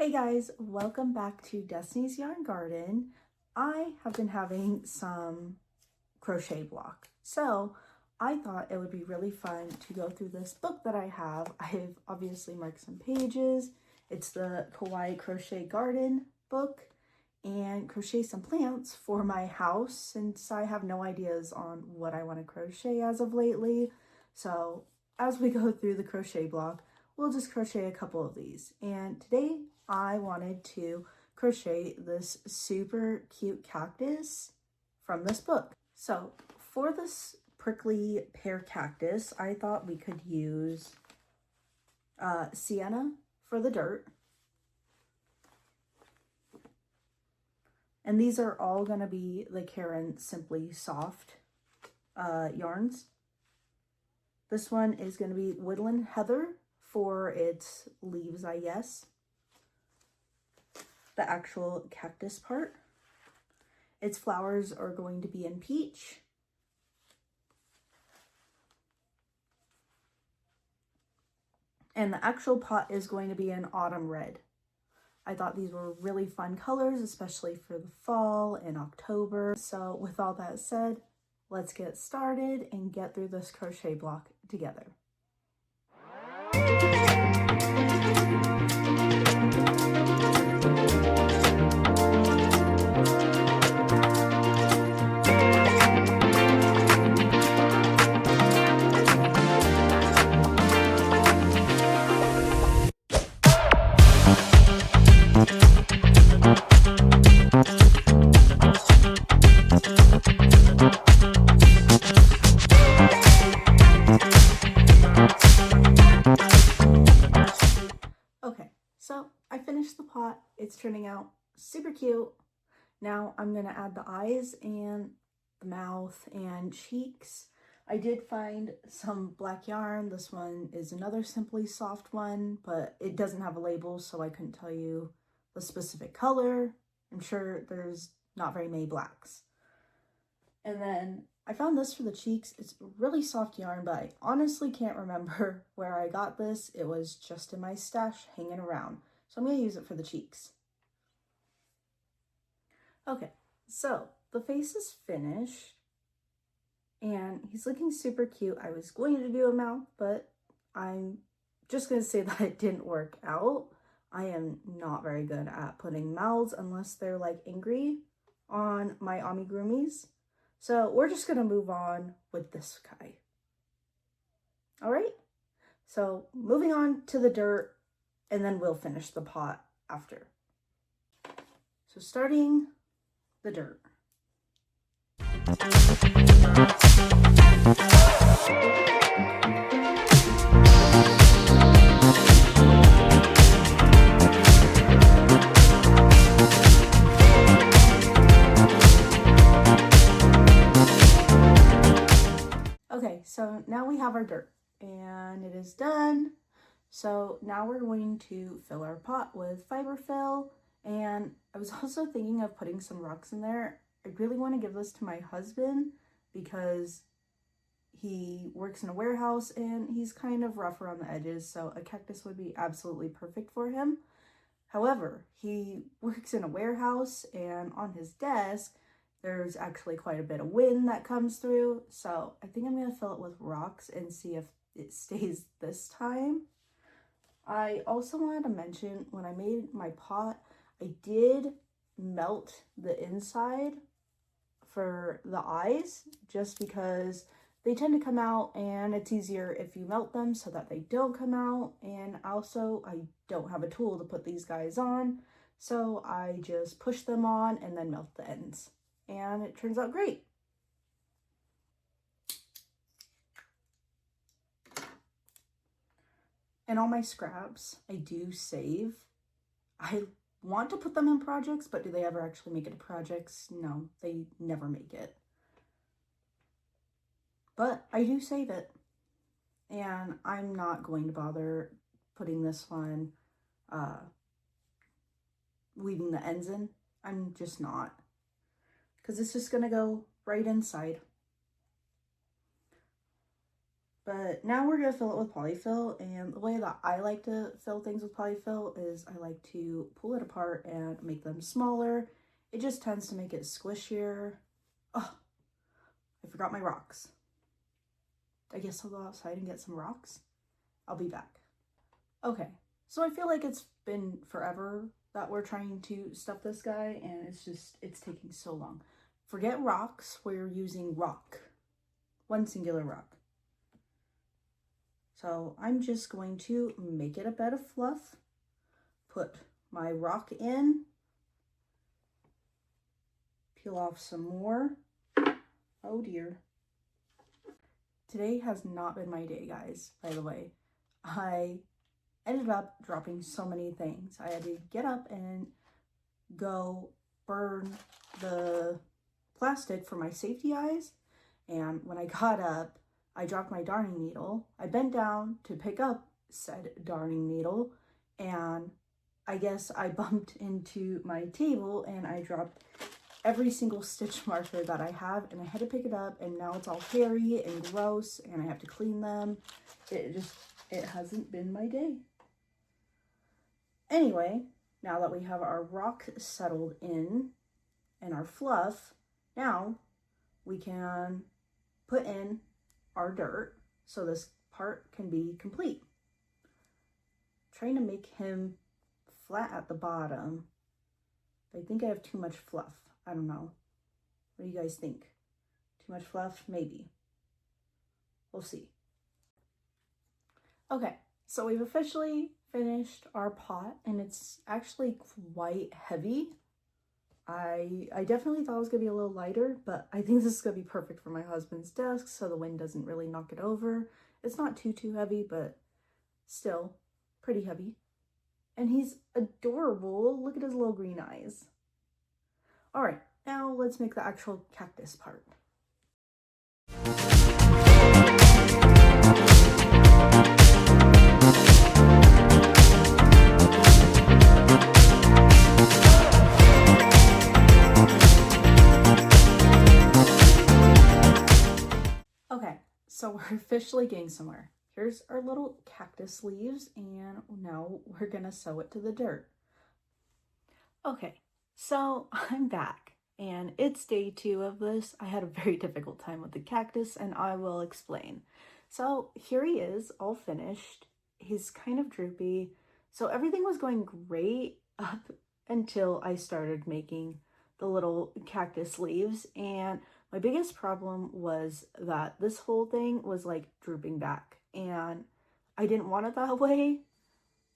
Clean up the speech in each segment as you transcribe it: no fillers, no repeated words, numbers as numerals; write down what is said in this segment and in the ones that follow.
Hey guys, welcome back to Destiny's Yarn Garden. I have been having some crochet block, so I thought it would be really fun to go through this book that I have. I've obviously marked some pages. It's the Kawaii Crochet Garden book, and crochet some plants for my house since I have no ideas on what I want to crochet as of lately. So as we go through the crochet block, we'll just crochet a couple of these. And today I wanted to crochet this super cute cactus from this book. So for this prickly pear cactus, I thought we could use sienna for the dirt. And these are all going to be the Karen Simply Soft yarns. This one is going to be Woodland Heather for its leaves, I guess. The actual cactus part. Its flowers are going to be in peach. And the actual pot is going to be in autumn red. I thought these were really fun colors, especially for the fall and October. So with all that said, let's get started and get through this crochet block together. Okay, so I finished the pot. It's turning out super cute. Now I'm going to add the eyes and the mouth and cheeks. I did find some black yarn. This one is another Simply Soft one, but it doesn't have a label, so I couldn't tell you the specific color. I'm sure there's not very many blacks. And then I found this for the cheeks. It's really soft yarn, but I honestly can't remember where I got this. It was just in my stash hanging around. So I'm going to use it for the cheeks. Okay, so the face is finished. And he's looking super cute. I was going to do a mouth, but I'm just going to say that it didn't work out. I am not very good at putting mouths unless they're like angry on my amigurumis. So we're just going to move on with this guy. All right. So moving on to the dirt, and then we'll finish the pot after. So starting the dirt. Okay, so now we have our dirt and it is done. So now we're going to fill our pot with fiberfill, and I was also thinking of putting some rocks in there. I really want to give this to my husband because he works in a warehouse and he's kind of rough around the edges, so a cactus would be absolutely perfect for him. However, he works in a warehouse and on his desk there's actually quite a bit of wind that comes through, so I think I'm going to fill it with rocks and see if it stays this time. I also wanted to mention, when I made my pot, I did melt the inside for the eyes just because they tend to come out and it's easier if you melt them so that they don't come out. And also I don't have a tool to put these guys on, so I just push them on and then melt the ends, and it turns out great. And all my scraps I do save. I want to put them in projects, but do they ever actually make it to projects? No, they never make it. But I do save it. And I'm not going to bother putting this one, weaving the ends in. I'm just not. Because it's just going to go right inside. But now we're gonna fill it with polyfill, and the way that I like to fill things with polyfill is I like to pull it apart and make them smaller. It just tends to make it squishier. Oh, I forgot my rocks. I guess I'll go outside and get some rocks. I'll be back. Okay, so I feel like it's been forever that we're trying to stuff this guy, and it's taking so long. Forget rocks, we're using rock. One singular rock. So I'm just going to make it a bed of fluff, put my rock in, peel off some more. Oh dear. Today has not been my day, guys, by the way. I ended up dropping so many things. I had to get up and go burn the plastic for my safety eyes. And when I got up, I dropped my darning needle. I bent down to pick up said darning needle, and I guess I bumped into my table and I dropped every single stitch marker that I have, and I had to pick it up, and now it's all hairy and gross and I have to clean them. It hasn't been my day. Anyway, now that we have our rock settled in and our fluff, now we can put in our dirt so this part can be complete. I'm trying to make him flat at the bottom. I think I have too much fluff. I don't know. What do you guys think? Too much fluff? Maybe. We'll see. Okay, so we've officially finished our pot, and it's actually quite heavy. I definitely thought it was gonna be a little lighter, but I think this is gonna be perfect for my husband's desk so the wind doesn't really knock it over. It's not too heavy, but still pretty heavy. And he's adorable. Look at his little green eyes. All right, now let's make the actual cactus part. Okay, so we're officially getting somewhere. Here's our little cactus leaves, and now we're gonna sew it to the dirt. Okay, so I'm back, and it's day 2 of this. I had a very difficult time with the cactus, and I will explain. So here he is, all finished. He's kind of droopy. So everything was going great up until I started making the little cactus leaves, and my biggest problem was that this whole thing was like drooping back, and I didn't want it that way.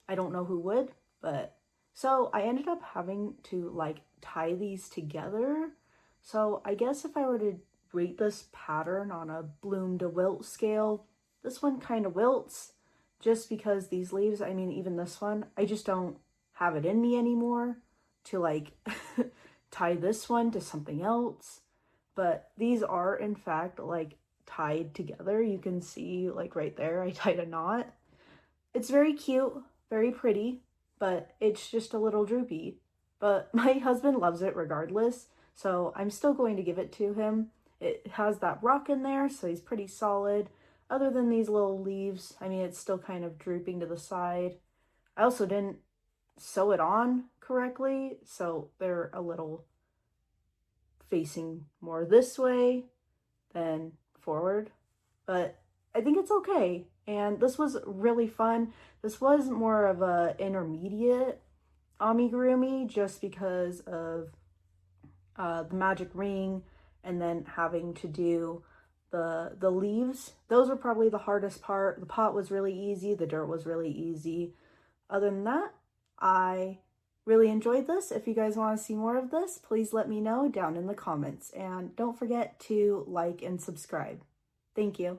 I don't know who would, but so I ended up having to like tie these together. So I guess if I were to rate this pattern on a bloom to wilt scale, this one kind of wilts just because these leaves, I mean, even this one, I just don't have it in me anymore to like tie this one to something else. But these are in fact like tied together. You can see like right there, I tied a knot. It's very cute, very pretty, but it's just a little droopy. But my husband loves it regardless, so I'm still going to give it to him. It has that rock in there, so he's pretty solid. Other than these little leaves, I mean, it's still kind of drooping to the side. I also didn't sew it on correctly, so they're a little facing more this way than forward, but I think it's okay. And this was really fun. This was more of a intermediate amigurumi just because of the magic ring and then having to do the leaves. Those were probably the hardest part. The pot was really easy. The dirt was really easy. Other than that, I really enjoyed this. If you guys want to see more of this, please let me know down in the comments. And don't forget to like and subscribe. Thank you.